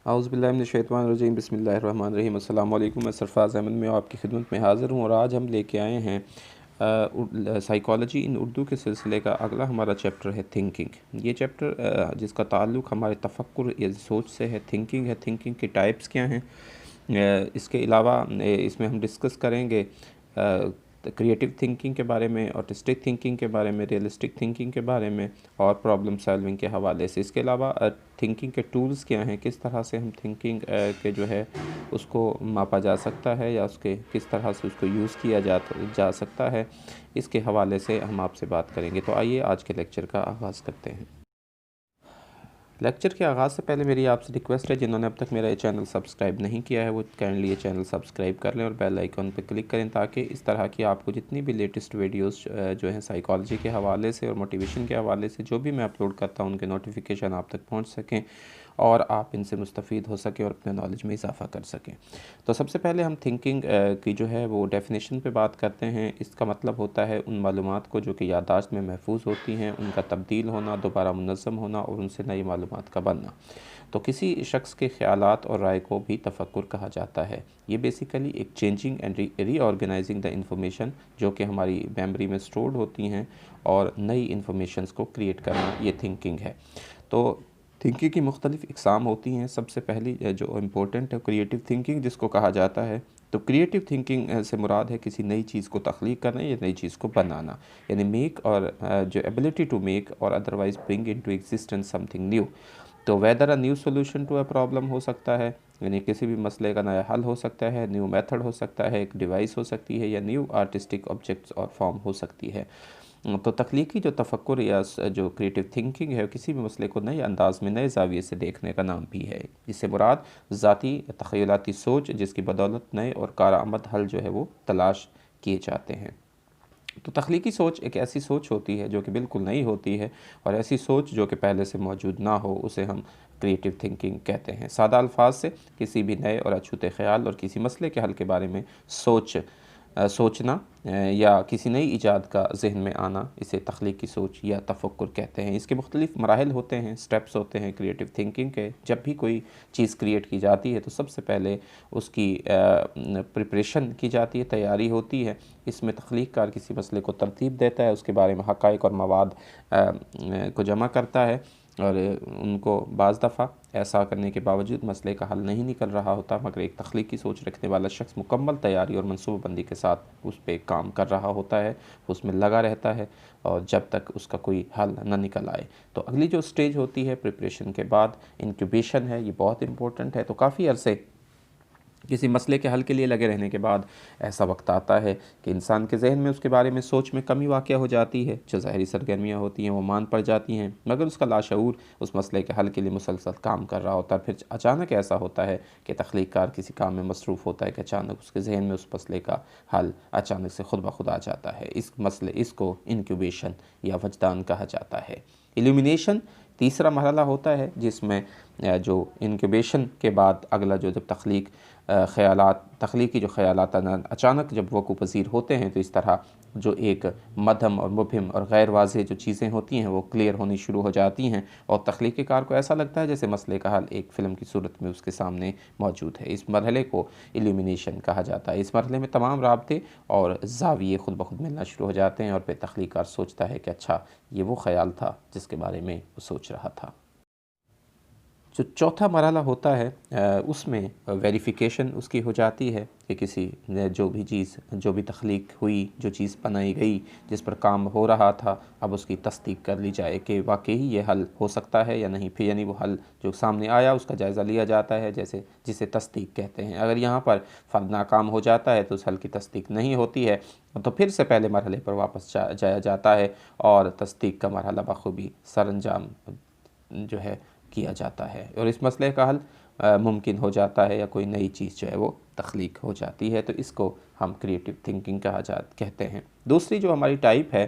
औज़ुबिल्लाहिमिनश्शैतानिर्रजीम बिस्मिल्लाहिर्रहमानिर्रहीम अस्सलाम वालेकुम। मैं सरफ़राज़ अहमद में आपकी खिदमत में हाज़िर हूँ और आज हम लेके आए हैं साइकोलॉजी इन उर्दू के सिलसिले का अगला हमारा चैप्टर है थिंकिंग। ये चैप्टर जिसका ताल्लुक़ हमारे तफ़क्कुर या सोच से है। थिंकिंग है, थिंकिंग के टाइप्स क्या हैं। इसके अलावा इसमें हम डिस्कस करेंगे क्रिएटिव थिंकिंग के बारे में, ऑटिस्टिक थिंकिंग के बारे में, रियलिस्टिक थिंकिंग के बारे में और प्रॉब्लम सॉल्विंग के हवाले से। इसके अलावा थिंकिंग के टूल्स क्या हैं, किस तरह से हम थिंकिंग के जो है उसको मापा जा सकता है या उसके किस तरह से उसको यूज़ किया जा सकता है, इसके हवाले से हम आपसे बात करेंगे। तो आइए आज के लेक्चर का आगाज़ करते हैं। लेक्चर के आगाज़ से पहले मेरी आपसे रिक्वेस्ट है, जिन्होंने अब तक मेरा ये चैनल सब्सक्राइब नहीं किया है वो काइंडली ये चैनल सब्सक्राइब कर लें और बेल आइकन पर क्लिक करें ताकि इस तरह की आपको जितनी भी लेटेस्ट वीडियोस जो हैं साइकोलॉजी के हवाले से और मोटिवेशन के हवाले से जो भी मैं अपलोड करता हूँ उनके नोटिफिकेशन आप तक पहुँच सकें और आप इनसे मुस्तफ़ीद हो सकें और अपने नॉलेज में इजाफ़ा कर सकें। तो सबसे पहले हम थिंकिंग की जो है वो डेफिनेशन पे बात करते हैं। इसका मतलब होता है उन मालूमात को जो कि याददाश्त में महफूज होती हैं, उनका तब्दील होना, दोबारा मुनज़्ज़म होना और उनसे नई मालूमात का बनना। तो किसी शख्स के ख़यालात और राय को भी तफ़क्कुर कहा जाता है। ये बेसिकली एक changing and reorganising the information जो कि हमारी मेमोरी में स्टोर्ड होती हैं और नई इन्फॉर्मेशंस को क्रिएट करना, ये थिंकिंग है। तो थिंकिंग की मुख्तलिफ़ इक़साम होती हैं। सबसे पहली जो इम्पोर्टेंट है क्रिएटिव थिंकिंग जिसको कहा जाता है। तो क्रिएटिव थिंकिंग से मुराद है किसी नई चीज़ को तख्लीक करना या नई चीज़ को बनाना, यानी मेक और जो एबिलिटी टू मेक और otherwise bring into existence something new. तो whether a new solution to a problem हो सकता है, यानी किसी भी मसले का नया हल हो सकता है, न्यू मेथड हो सकता है, एक डिवाइस हो सकती है या न्यू आर्टिस्टिक ऑब्जेक्ट्स और फॉर्म हो सकती है। तो तख्लीकी जो तफ़क्कुर या जो क्रिएटिव थिंकिंग है किसी भी मसले को नए अंदाज में नए ज़ाविये से देखने का नाम भी है। इससे मुराद ज़ाती तख़य्युलाती सोच जिसकी बदौलत नए और कारआमद हल जो है वो तलाश किए जाते हैं। तो तख्लीकी सोच एक ऐसी सोच होती है जो कि बिल्कुल नई होती है और ऐसी सोच जो कि पहले से मौजूद ना हो उसे हम क्रिएटिव थिंकिंग कहते हैं। सादा अल्फाज से किसी भी नए और अछूते ख़याल और किसी मसले के हल के बारे में सोचना या किसी नई ईजाद का ज़हन में आना, इसे तख्लीकी सोच या तफ़क्कुर कहते हैं। इसके मुख्तलिफ़ मराहिल होते हैं, स्टेप्स होते हैं क्रिएटिव थिंकिंग के। जब भी कोई चीज़ क्रिएट की जाती है तो सबसे पहले उसकी प्रिपरेशन की जाती है, तैयारी होती है। इसमें तख्लीक कार किसी मसले को तरतीब देता है, उसके बारे में हक़ाइक़ और मवाद को जमा करता है और उनको बाज़ दफ़ा ऐसा करने के बावजूद मसले का हल नहीं निकल रहा होता, मगर एक तख्लीकी सोच रखने वाला शख्स मुकम्मल तैयारी और मनसूबाबंदी के साथ उस पे काम कर रहा होता है, उसमें लगा रहता है और जब तक उसका कोई हल ना निकल आए। तो अगली जो स्टेज होती है प्रिपरेशन के बाद इंक्यूबेशन है, ये बहुत इंपॉर्टेंट है। तो काफ़ी अरसे किसी मसले के हल के लिए लगे रहने के बाद ऐसा वक्त आता है कि इंसान के जहन में उसके बारे में सोच में कमी वाक़या हो जाती है। जो ज़ाहरी सरगर्मियाँ होती हैं वो मान पड़ जाती हैं, मगर उसका लाशऊर उस मसले के हल के लिए मुसलसल काम कर रहा होता है। फिर अचानक ऐसा होता है कि तख्लीक कार किसी काम में मसरूफ़ होता है कि अचानक उसके जहन में उस मसले का हल अचानक से खुद ब खुद आ जाता है। इसको इंक्यूबेशन या वजदान कहा जाता है। इल्यूमिनेशन तीसरा मरहला होता है जिसमें जो इंक्यूबेशन के बाद अगला जो जब तख्लीकी जो ख़यालात अचानक जब वक़ू पज़ीर होते हैं तो इस तरह जो एक मध्यम और मुबहिम और गैर वाज़ेह जो चीज़ें होती हैं वो क्लियर होनी शुरू हो जाती हैं और तख्लीकी कार को ऐसा लगता है जैसे मसले का हल एक फ़िल्म की सूरत में उसके सामने मौजूद है। इस मरहले को इल्यूमिनेशन कहा जाता है। इस मरहले में तमाम राब्ते और ज़ाविये खुद ब खुद मिलना शुरू हो जाते हैं और फिर तख्लीक कार सोचता है कि अच्छा ये वो ख़याल था जिसके बारे में वो सोच रहा था। जो चौथा मरहला होता है उसमें वेरिफ़िकेशन उसकी हो जाती है कि किसी जो भी चीज़ जो भी तख्लीक हुई, जो चीज़ बनाई गई, जिस पर काम हो रहा था, अब उसकी तस्दीक कर ली जाए कि वाकई ये हल हो सकता है या नहीं। फिर यानी वो हल जो सामने आया उसका जायज़ा लिया जाता है, जैसे जिसे तस्दीक कहते हैं। अगर यहाँ पर फ़र्द नाकाम हो जाता है तो उस हल की तस्दीक नहीं होती है तो फिर से पहले मरहले पर वापस जाया जाता है और तस्दीक का मरहला बखूबी सरअंजाम जो है किया जाता है और इस मसले का हल मुमकिन हो जाता है या कोई नई चीज़ जो है वो तख्लीक हो जाती है। तो इसको हम क्रिएटिव थिंकिंग कहते हैं। दूसरी जो हमारी टाइप है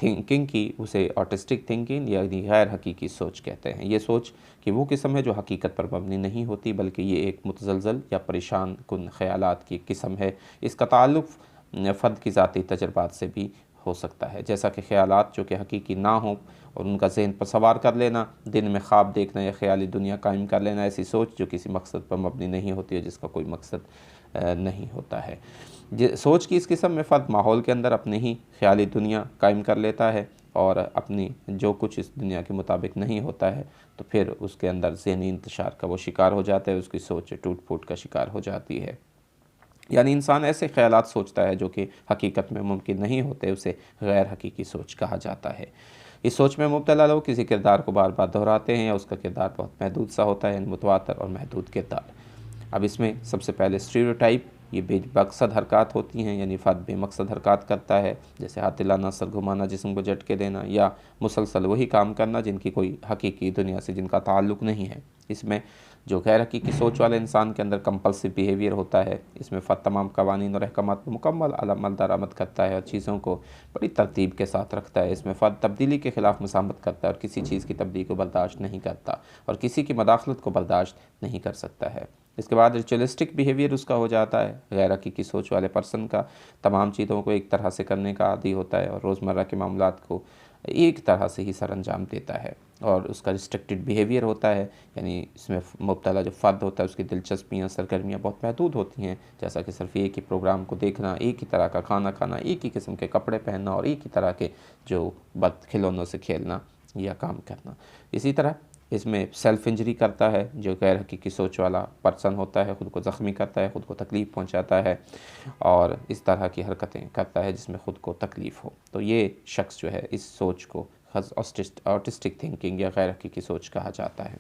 थिंकिंग की उसे ऑटिस्टिक थिंकिंग या गैर हकीकी सोच कहते हैं। ये सोच कि वो किस्म है जो हकीकत पर मबनी नहीं होती बल्कि ये एक मुतज़लज़ल या परेशान कुन ख़यालात की किस्म है। इसका ताल्लुक़ फ़र्द की ज़ाती तजर्बात से भी हो सकता है, जैसा कि ख़यालात जो कि हकीकी ना हों और उनका जहन पर सवार कर लेना, दिन में ख्वाब देखना या ख़याली दुनिया कायम कर लेना, ऐसी सोच जो किसी मकसद पर मबनी नहीं होती है, जिसका कोई मकसद नहीं होता है। सोच की इस किस्म में फ़र्द माहौल के अंदर अपनी ही ख़याली दुनिया कायम कर लेता है और अपनी जो कुछ इस दुनिया के मुताबिक नहीं होता है तो फिर उसके अंदर ज़हनी इंतशार का वो शिकार हो जाता है, उसकी सोच टूट फूट का शिकार हो जाती है। यानी इंसान ऐसे ख़यालात सोचता है जो कि हकीकत में मुमकिन नहीं होते, उसे गैर हकीकी सोच कहा जाता है। इस सोच में मुब्तला लोग किसी किरदार को बार बार दोहराते हैं या उसका किरदार बहुत महदूद सा होता है, मुतवातर और महदूद किरदार। अब इसमें सबसे पहले स्टीरियोटाइप, ये बेमकसद हरकत होती हैं, यानी फ़र्द बेमकसद हरकत करता है, जैसे हाथ हिलाना, सर घुमाना, जिस्म को झटके देना या मुसलसल वही काम करना जिनकी कोई हकीकी दुनिया से जिनका ताल्लुक़ नहीं है। इसमें जो गैर हकीकी सोच वाले इंसान के अंदर कंपल्सिव बिहेवियर होता है। इसमें फ़र्द तमाम कवानीन और अहकामात पर मुकम्मल अमल दरामद करता है और चीज़ों को बड़ी तरतीब के साथ रखता है। इसमें फ़र्द तब्दीली के ख़िलाफ़ मज़ामत करता है और किसी चीज़ की तब्दीली को बर्दाश्त नहीं करता और किसी की मदाखलत को बर्दाश्त नहीं कर सकता है। इसके बाद रिचुअलिस्टिक बिहेवियर उसका हो जाता है। गैर हकीकी सोच वाले पर्सन का तमाम चीज़ों को एक तरह से करने का आदी होता है और रोज़मर्रा के मामलात को एक तरह से ही सर अंजाम देता है और उसका रिस्ट्रिक्टेड बिहेवियर होता है, यानी इसमें मुब्तला जो फ़र्द होता है उसकी दिलचस्पियाँ, सरगर्मियाँ बहुत महदूद होती हैं, जैसा कि सिर्फ एक ही प्रोग्राम को देखना, एक ही तरह का खाना खाना, एक ही किस्म के कपड़े पहनना और एक ही तरह के जो खिलौनों से खेलना या काम करना। इसी तरह इसमें सेल्फ़ इंजरी करता है, जो गैर हकीकी सोच वाला पर्सन होता है, ख़ुद को ज़ख्मी करता है, ख़ुद को तकलीफ़ पहुंचाता है और इस तरह की हरकतें करता है जिसमें ख़ुद को तकलीफ़ हो। तो ये शख्स जो है इस सोच को ऑटिस्टिक थिंकिंग या गैर हकीकी सोच कहा जाता है।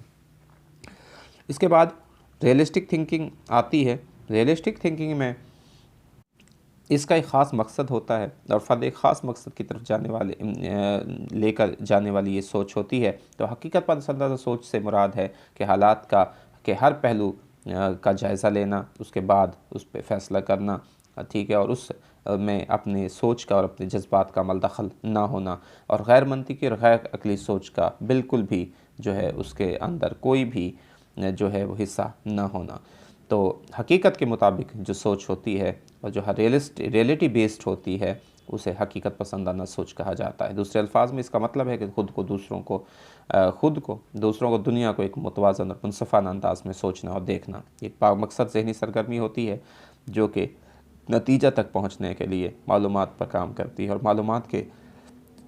इसके बाद रियलिस्टिक थिंकिंग आती है। रियलिस्टिक थिंकिंग में इसका एक ख़ास मकसद होता है और फ़र्द एक ख़ास मकसद की तरफ लेकर जाने वाली ये सोच होती है। तो हकीकत पसंद सोच से मुराद है कि हालात के हर पहलू का जायज़ा लेना, उसके बाद उस पर फ़ैसला करना, ठीक है, और उस में अपनी सोच का और अपने जज्बात का अमल दखल ना होना और गैर मंतिकी और गैर अक़ली सोच का बिल्कुल भी जो है उसके अंदर कोई भी जो है वो हिस्सा ना होना। तो हकीकत के मुताबिक जो सोच होती है और जो रियलिटी बेस्ड होती है उसे हकीकत पसंदाना सोच कहा जाता है। दूसरे अल्फाज में इसका मतलब है कि ख़ुद को दूसरों को दुनिया को एक मुतवाज़न और मुनसफ़ाना अंदाज में सोचना और देखना। एक मकसद ज़हनी सरगर्मी होती है जो कि नतीजा तक पहुँचने के लिए मालूमात पर काम करती है और मालूमात के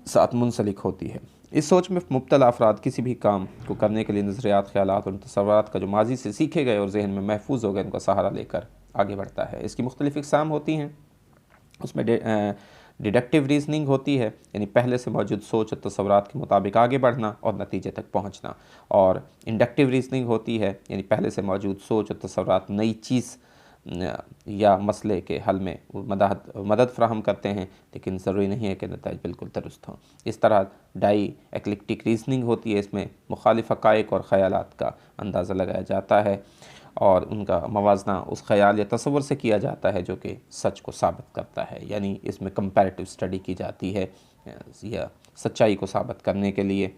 साथ मुंसलिक होती है। इस सोच में मुब्तला अफराद किसी भी काम को करने के लिए नज़रियात, ख़यालात और तसव्वुरात का जो माजी से सीखे गए और जहन में महफूज हो गए उनका सहारा लेकर आगे बढ़ता है। इसकी मुख्तलिफ़ इक़साम होती हैं। उसमें डिडक्टिव रीज़निंग होती है, यानी पहले से मौजूद सोच और तसव्वुरात के मुताबिक आगे बढ़ना और नतीजे तक पहुँचना, और इंडक्टिव रीज़निंग होती है, यानी पहले से मौजूद सोच और तसव्वुरात नई चीज़ या मसले के हल में मदद फ़राहम करते हैं, लेकिन ज़रूरी नहीं है कि नतीजे बिल्कुल दुरुस्त हों। इस तरह डाई एक्लिप्टिक रीज़निंग होती है। इसमें मुखालिफ हक़ाइक़ और ख़यालात का अंदाज़ा लगाया जाता है और उनका मवाजना उस ख़याल या तसव्वुर से किया जाता है जो कि सच को साबित करता है। यानी इसमें कंपैरेटिव स्टडी की जाती है या सच्चाई को साबित करने के लिए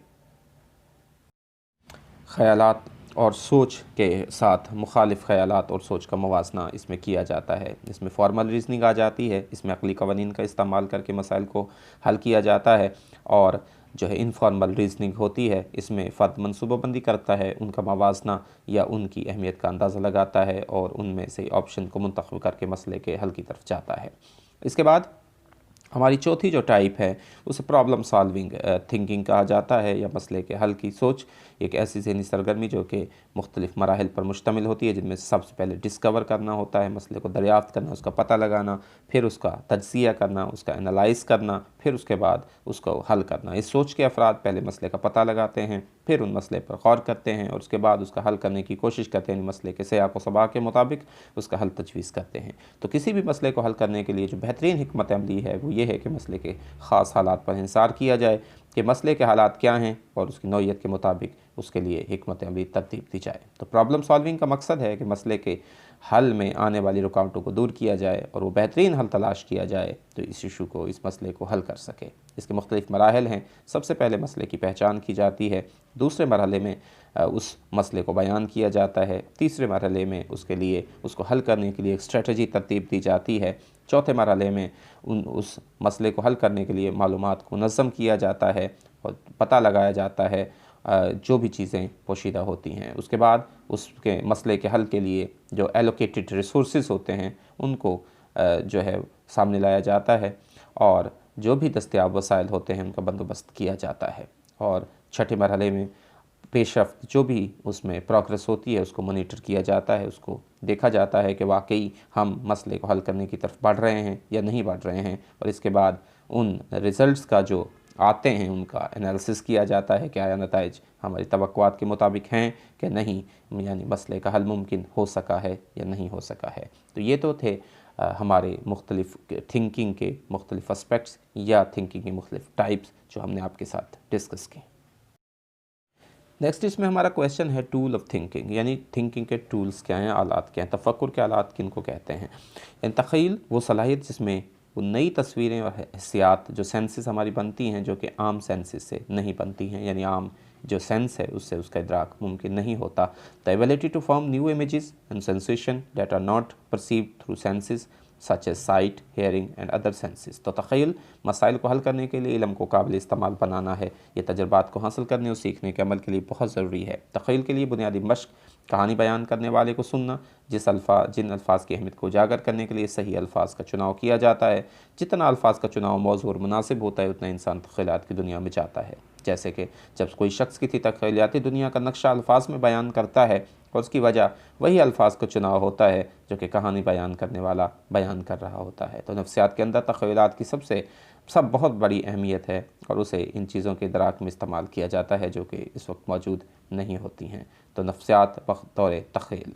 ख़यालात और सोच के साथ मुखालिफ ख़यालात और सोच का मवाजना इसमें किया जाता है। इसमें फॉर्मल रीज़निंग आ जाती है। इसमें अक़ली क़वानीन का इस्तेमाल करके मसाइल को हल किया जाता है। और जो है इनफॉर्मल रीज़निंग होती है, इसमें फ़र्द मनसूबाबंदी करता है, उनका मवाजना या उनकी अहमियत का अंदाज़ा लगाता है और उनमें से ऑप्शन को मुंतख़ब करके मसले के हल की तरफ जाता है। इसके बाद हमारी चौथी जो टाइप है उसे प्रॉब्लम सॉल्विंग थिंकिंग कहा जाता है, या मसले के हल की सोच। एक ऐसी ज़हनी सरगर्मी जो कि मुख्तलिफ़ मराहिल पर मुश्तमिल होती है, जिनमें सबसे पहले डिस्कवर करना होता है, मसले को दरियाफ़्त करना, उसका पता लगाना, फिर उसका तज्ज़िया करना, उसका एनालाइज़ करना, फिर उसके बाद उसको हल करना। इस सोच के अफराद पहले मसले का पता लगाते हैं, फिर उन मसले पर गौर करते हैं और उसके बाद उसका हल करने की कोशिश करते हैं, मसले के सियाक़ व सबाक़ के मुताबिक उसका हल तजवीज़ करते हैं। तो किसी भी मसले को हल करने के लिए जो बेहतरीन हिकमत अमली है वो ये है कि मसले के ख़ास हालात पर इंसार किया जाए कि मसले के हालात क्या हैं और उसकी नौइयत के मुताबिक उसके लिए हिकमत अमली तरतीब दी जाए। तो प्रॉब्लम सॉल्विंग का मकसद है कि मसले के हल में आने वाली रुकावटों को दूर किया जाए और वो बेहतरीन हल तलाश किया जाए तो इस इशू को, इस मसले को हल कर सके। इसके मुख्तलिफ़ मराहिल हैं। सबसे पहले मसले की पहचान की जाती है, दूसरे मरहले में उस मसले को बयान किया जाता है, तीसरे मरहले में उसके लिए उसको हल करने के लिए एक स्ट्रेटजी तरतीब दी जाती है, चौथे मरहले में उस मसले को हल करने के लिए मालूमात को मुनज़्ज़म किया जाता है और पता लगाया जाता है जो भी चीज़ें पोशीदा होती हैं। उसके बाद उसके मसले के हल के लिए जो एलोकेटेड रिसोर्सेज होते हैं उनको जो है सामने लाया जाता है और जो भी दस्तयाब वसाइल होते हैं उनका बंदोबस्त किया जाता है। और छठे मरहले में पेशरफ्त जो भी उसमें प्रोग्रेस होती है उसको मॉनिटर किया जाता है, उसको देखा जाता है कि वाकई हम मसले को हल करने की तरफ बढ़ रहे हैं या नहीं बढ़ रहे हैं। और इसके बाद उन रिज़ल्ट्स का जो आते हैं उनका एनालिसिस किया जाता है कि आया नताइज हमारी तवक्कुआत के मुताबिक हैं कि नहीं, यानी मसले का हल मुमकिन हो सका है या नहीं हो सका है। तो ये तो थे हमारे मुख्तलिफ़ थिंकिंग के मुख्तलिफ़ एस्पेक्ट्स या थिंकिंग के मुख्तलिफ़ टाइप्स जो हमने आपके साथ डिस्कस किए। नेक्स्ट इसमें हमारा क्वेश्चन है टूल ऑफ थिंकिंग, यानी थिंकिंग के टूल्स क्या हैं, आलात क्या हैं, तफक्कुर के आलात किन को कहते हैं। यानी तख़य्युल वो सलाहियत जिसमें वो नई तस्वीरें और हिस्सियात जो सेंसेस हमारी बनती हैं जो कि आम सेंसेस से नहीं बनती हैं, यानी आम जो सेंस है उससे उसका इदराक मुमकिन नहीं होता। The ability to form new images and sensation that are not perceived through senses such as sight, hearing and other senses. तो तख़य्युल मसाइल को हल करने के लिए इल्म को काबिल इस्तेमाल बनाना है। ये तजर्बात को हासिल करने और सीखने के अमल के लिए बहुत ज़रूरी है। तख़य्युल के लिए बुनियादी मश्क कहानी बयान करने वाले को सुनना, जिन अल्फाज की अहमियत को उजागर करने के लिए सही अल्फाज का चुनाव किया जाता है। जितना अल्फाज का चुनाव मौज़ू और मुनासिब होता है उतना इंसान तख़य्युलात की दुनिया में जाता है। जैसे कि जब कोई शख्स किसी तख़य्युलाती दुनिया का नक्शा अल्फाज में बयान करता है और उसकी वजह वही अल्फाज का चुनाव होता है जो कि कहानी बयान करने वाला बयान कर रहा होता है। तो नफ्सियात के अंदर तख़य्युलात की सब बहुत बड़ी अहमियत है और उसे इन चीज़ों के इदराक में इस्तेमाल किया जाता है जो कि इस वक्त मौजूद नहीं होती हैं। तो नफ्सियात बतौर तख़य्युल,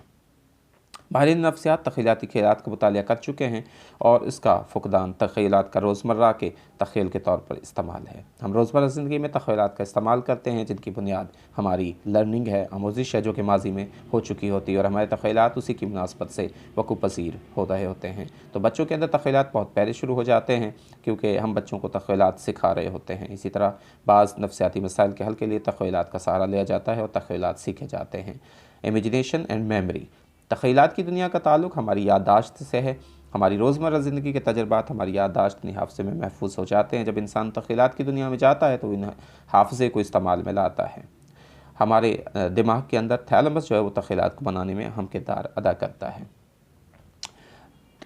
माहिरीन नफ्सियात तख़य्युलाती ख़यालात का मुतालिया कर चुके हैं और इसका फ़ुक़दान तख़य्युलात का रोज़मर्रा के तख़य्युल के तौर पर इस्तेमाल है। हम रोज़मर्रा ज़िंदगी में तख़य्युलात का इस्तेमाल करते हैं जिनकी बुनियाद हमारी लर्निंग है, आमोज़िश है जो कि माजी में हो चुकी होती है और हमारे तख़य्युलात उसी की मुनासबत से वक़ू पज़ीर हो रहे होते हैं। तो बच्चों के अंदर तख़य्युलात बहुत पहले शुरू हो जाते हैं क्योंकि हम बच्चों को तख़य्युलात सिखा रहे होते हैं। इसी तरह बाज़ नफ्सियाती मसाइल के हल के लिए तख़य्युलात का सहारा लिया जाता है और तख़य्युलात सीखे जाते हैं। इमेजिनेशन एंड मेमोरी, तख़य्युलात की दुनिया का ताल्लुक़ हमारी याददाश्त से है। हमारी रोज़मर्रा ज़िंदगी के तजर्बात हमारी याददाश्त यानी हाफ़ज़े में महफूज हो जाते हैं। जब इंसान तख़य्युलात की दुनिया में जाता है तो इन हाफ़ज़े को इस्तेमाल में लाता है। हमारे दिमाग के अंदर थैलेमस जो है वो तख़य्युलात को बनाने में अहम किरदार अदा करता है।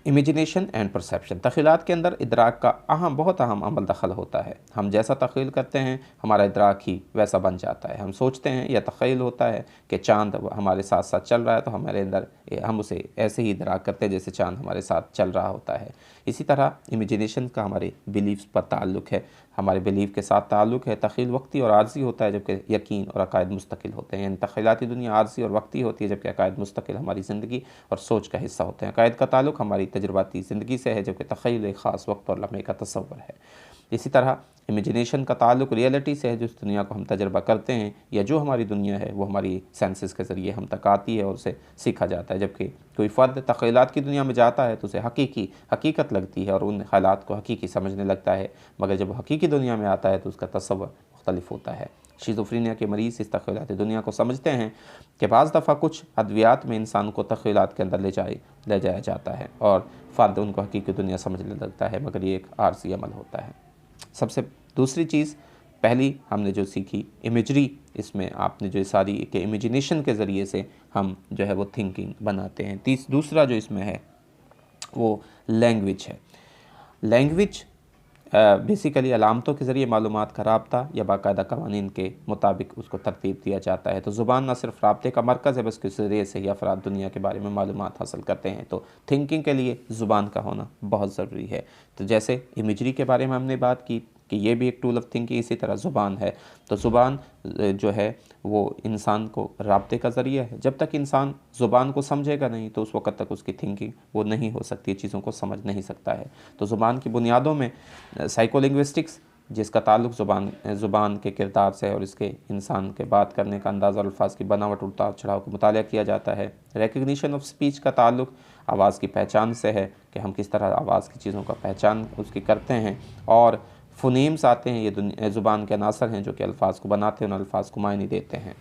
इमेजिनेशन एंड परसेप्शन, तख़य्युलात के अंदर इदराक का बहुत अहम अमल दखल होता है। हम जैसा तख़य्युल करते हैं हमारा इदराक ही वैसा बन जाता है। हम सोचते हैं या तख़य्युल होता है कि चाँद हमारे साथ साथ चल रहा है तो हमारे अंदर हम उसे ऐसे ही इदराक करते हैं जैसे चाँद हमारे साथ चल रहा होता है। इसी तरह इमेजिनेशन का हमारे बिलीव्स पर ताल्लुक़ है, हमारे बिलीव के साथ ताल्लुक़ है। तख़य्युल वक्ती और आर्ज़ी होता है जबकि यकीन और अक़ायद मुस्तकिल होते हैं। यानी तख़य्युलाती दुनिया आर्ज़ी और वक्ती होती है जबकि अक़ायद मुस्तकिल हमारी ज़िंदगी और सोच का हिस्सा होते हैं। अक़ायद का ताल्लुक़ हमारी तजुर्बाती ज़िंदगी से है जबकि तख़य्युल एक ख़ास वक्त और लम्हे का तसव्वुर है। इसी तरह इमेजिनेशन का ताल्लुक़ रियलिटी से है, जिस दुनिया को हम तजर्बा करते हैं या जो हमारी दुनिया है वो हमारी सेंसेस के ज़रिए हम तक आती है और उसे सीखा जाता है। जबकि कोई फ़र्द तख़य्युलात की दुनिया में जाता है तो उसे हकीकत लगती है और उन हालात को हकीकी समझने लगता है, मगर जब वो हकीकी दुनिया में आता है तो उसका तसव्वुर मुख्तलिफ होता है। शिज़ोफ्रेनिया के मरीज़ इस तख़य्युलाती दुनिया को समझते हैं कि बाज़ दफ़ा कुछ अद्वियात में इंसान को तख़य्युलात के अंदर ले जाया जाता है और फ़र्द उनको हकीकी दुनिया समझने लगता है, मगर ये एक आर्ज़ी अमल होता है। सबसे दूसरी चीज़ पहली हमने जो सीखी इमेजरी, इसमें आपने जो सारी के इमेजिनेशन के ज़रिए से हम जो है वो थिंकिंग बनाते हैं। दूसरा जो इसमें है वो लैंग्वेज है। लैंग्वेज बेसिकली अलामतों के ज़रिए मालूमात का राब्ता या बाकायदा कवानीन के मुताबिक उसको तरतीब दिया जाता है। तो ज़ुबान न सिर्फ राब्ते का मरकज़ है बस के ज़रिए से ही अफराद दुनिया के बारे में मालूमात हासिल करते हैं। तो थिंकिंग के लिए ज़ुबान का होना बहुत ज़रूरी है। तो जैसे इमेजरी के बारे में हमने बात की कि ये भी एक टूल ऑफ थिंकिंग, इसी तरह ज़ुबान है। तो ज़ुबान जो है वो इंसान को राब्ते का ज़रिया है। जब तक इंसान ज़ुबान को समझेगा नहीं तो उस वक़्त तक उसकी थिंकिंग वो नहीं हो सकती, चीज़ों को समझ नहीं सकता है। तो ज़ुबान की बुनियादों में साइकोलिंग्विस्टिक्स, जिसका ताल्लुक़ ज़ुबान के किरदार से और इसके इंसान के बात करने का अंदाज़ और अल्फाज की बनावट उतार चढ़ाव को मुतालिया किया जाता है। रिकग्निशन ऑफ स्पीच का ताल्लुक़ आवाज़ की पहचान से है कि हम किस तरह आवाज़ की चीज़ों का पहचान उसकी करते हैं। और फ़ुनीम्स आते हैं, ये ज़ुबान के अनासर हैं जो कि अल्फाज को बनाते हैं और अल्फाज को मायने देते हैं।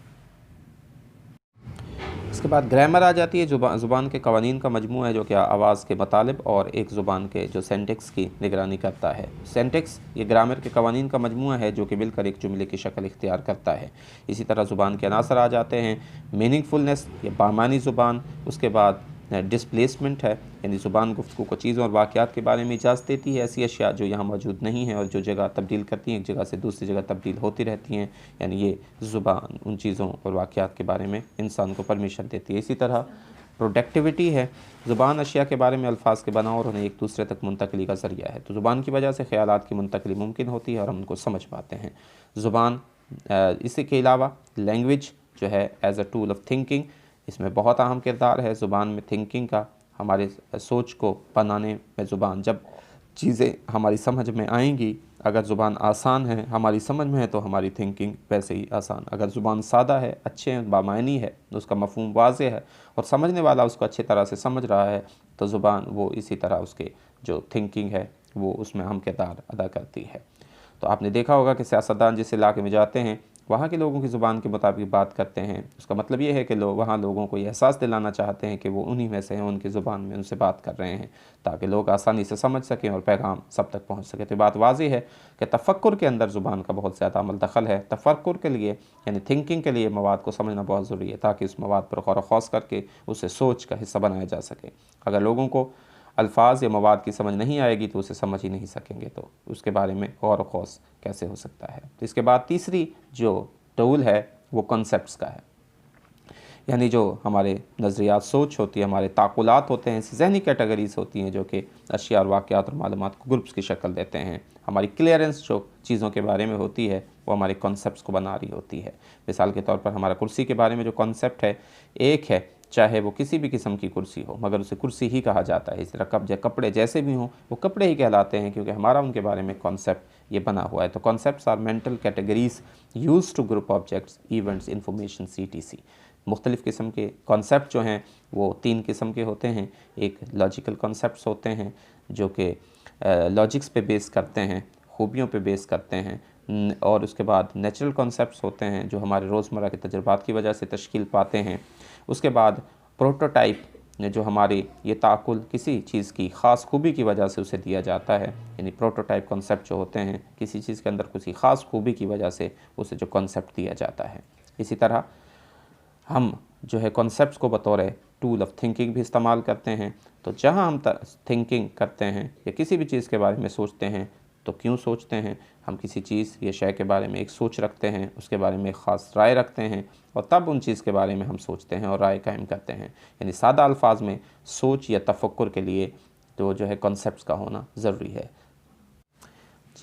उसके बाद ग्रामर आ जाती है, ज़ुबान के कवानीन का मजमू है जो कि आवाज़ के मतलब और एक ज़ुबान के जो सेंटेक्स की निगरानी करता है। सेंटेक्स ये ग्रामर के कवानीन का मजमू है जो कि मिलकर एक जुमले की शक्ल इख्तियार करता है। इसी तरह ज़ुबान के अनासर आ जाते हैं, मीनिंगफुलनेस ये बामानी ज़ुबान, उसके बाद डिस्प्लेसमेंट है, यानी ज़ुबान गुफ्तगू को चीज़ों और वाक़यात के बारे में इजाज़त देती है, ऐसी अशिया जो यहाँ मौजूद नहीं है और जो जगह तब्दील करती हैं, एक जगह से दूसरी जगह तब्दील होती रहती हैं, यानी ये ज़ुबान उन चीज़ों और वाक़यात के बारे में इंसान को परमिशन देती है। इसी तरह प्रोडक्टिविटी है, ज़ुबान अशिया के बारे में अल्फाज के बनाओ और उन्हें एक दूसरे तक मुंतकली का ज़रिया है। तो ज़ुबान की वजह से ख़यालात की मुंतकली मुमकिन होती है और हम उनको समझ पाते हैं। ज़ुबान इसी के अलावा लैंग्वेज जो है as a tool of thinking, इसमें बहुत अहम किरदार है ज़ुबान में थिंकिंग का। हमारे सोच को बनाने में ज़ुबान, जब चीज़ें हमारी समझ में आएंगी, अगर ज़ुबान आसान है हमारी समझ में है तो हमारी थिंकिंग वैसे ही आसान। अगर ज़ुबान सादा है, अच्छे हैं, बामायनी है, उसका मफ़हूम वाज़ेह है और समझने वाला उसको अच्छी तरह से समझ रहा है, तो ज़ुबान वो इसी तरह उसके जो थिंकिंग है वो उसमें अहम किरदार अदा करती है। तो आपने देखा होगा कि सियासतदान जिस इलाके में जाते हैं वहाँ के लोगों की ज़ुबान के मुताबिक बात करते हैं। उसका मतलब ये है कि लोग वहाँ लोगों को ये एहसास दिलाना चाहते हैं कि वो उन्हीं में से हैं, उनकी ज़ुबान में उनसे बात कर रहे हैं, ताकि लोग आसानी से समझ सकें और पैगाम सब तक पहुँच सके। तो बात वाज़ेह है कि तफ़क्कुर के अंदर ज़ुबान का बहुत ज़्यादा अमल दखल है। तफ़क्कुर के लिए यानी थिंकिंग के लिए मवाद को समझना बहुत ज़रूरी है, ताकि उस मवाद पर गौर व ख़ौस करके उसे सोच का हिस्सा बनाया जा सके। अगर लोगों को अल्फाज या मवाद की समझ नहीं आएगी तो उसे समझ ही नहीं सकेंगे, तो उसके बारे में गौर व ख़ौस कैसे हो सकता है। तो इसके बाद तीसरी जो टूल है वो कॉन्सेप्ट्स का है, यानी जो हमारे नज़रियात सोच होती है, हमारे ताक़ुलात होते हैं, ज़हनी कैटेगरीज़ होती हैं जो कि अशिया और वाक़यात और मालूमात को ग्रुप्स की शक्ल देते हैं। हमारी क्लियरेंस जो चीज़ों के बारे में होती है वो हमारे कॉन्सेप्ट्स को बना रही होती है। मिसाल के तौर पर हमारा कुर्सी के बारे में जो कॉन्सेप्ट है एक है, चाहे वो किसी भी किस्म की कुर्सी हो मगर उसे कुर्सी ही कहा जाता है। इस तरह कपड़े जैसे भी हों वो कपड़े ही कहलाते हैं, क्योंकि हमारा उनके बारे में कॉन्सेप्ट ये बना हुआ है। तो concepts are mental categories used to group objects, events, information, CTC। मुख्तलिफ़ किस्म के कॉन्सेप्ट जो हैं वो 3 किस्म के होते हैं। एक लॉजिकल कॉन्सेप्ट्स होते हैं जो कि लॉजिक्स पे बेस करते हैं, खूबियों पे बेस करते हैं, और उसके बाद नेचुरल कॉन्सेप्ट्स होते हैं जो हमारे रोज़मर्रा के तजुर्बात की वजह से तश्कील पाते हैं। उसके बाद प्रोटोटाइप जो हमारी ये ताकुल किसी चीज़ की ख़ास खूबी की वजह से उसे दिया जाता है, यानी प्रोटोटाइप कॉन्सेप्ट जो होते हैं किसी चीज़ के अंदर किसी ख़ास खूबी की वजह से उसे जो कॉन्सेप्ट दिया जाता है। इसी तरह हम जो है कॉन्सेप्ट्स को बतौर टूल ऑफ थिंकिंग भी इस्तेमाल करते हैं। तो जहाँ हम थिंकिंग करते हैं या किसी भी चीज़ के बारे में सोचते हैं तो क्यों सोचते हैं, हम किसी चीज़ या शय के बारे में एक सोच रखते हैं, उसके बारे में एक ख़ास राय रखते हैं और तब उन चीज़ के बारे में हम सोचते हैं और राय कायम करते हैं। यानी सादा अल्फाज में सोच या तफक्कुर के लिए तो जो है कॉन्सेप्ट्स का होना ज़रूरी है।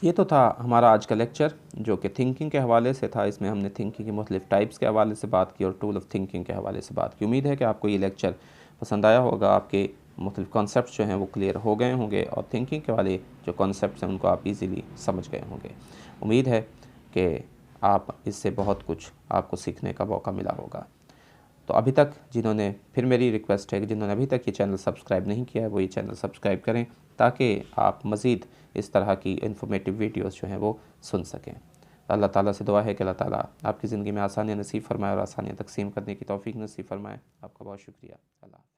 ये तो था हमारा आज का लेक्चर जो कि थिंकिंग के हवाले से था। इसमें हमने थिंकिंग के मुख्तलिफ़ टाइप्स के हवाले से बात की और टूल ऑफ थिंकिंग के हवाले से बात की। उम्मीद है कि आपको ये लेक्चर पसंद आया होगा, आपके मुख्तलिफ़ कॉन्सेप्ट्स जो हैं वो क्लियर हो गए होंगे और थिंकिंग के वाले जो कॉन्सेप्ट्स हैं उनको आप इजीली समझ गए होंगे। उम्मीद है कि आप इससे बहुत कुछ आपको सीखने का मौका मिला होगा। तो अभी तक जिन्होंने, फिर मेरी रिक्वेस्ट है कि जिन्होंने अभी तक ये चैनल सब्सक्राइब नहीं किया है वो ये चैनल सब्सक्राइब करें, ताकि आप मज़ीद इस तरह की इन्फॉर्मेटिव वीडियोस जो हैं वो सुन सकें। अल्लाह ताला से दुआ है कि अल्लाह ताला आपकी ज़िंदगी में आसानियाँ नसीब फरमाए और आसानियाँ तकसीम करने की तौफीक नसीब फरमाए। आपका बहुत शुक्रिया। अल्लाह।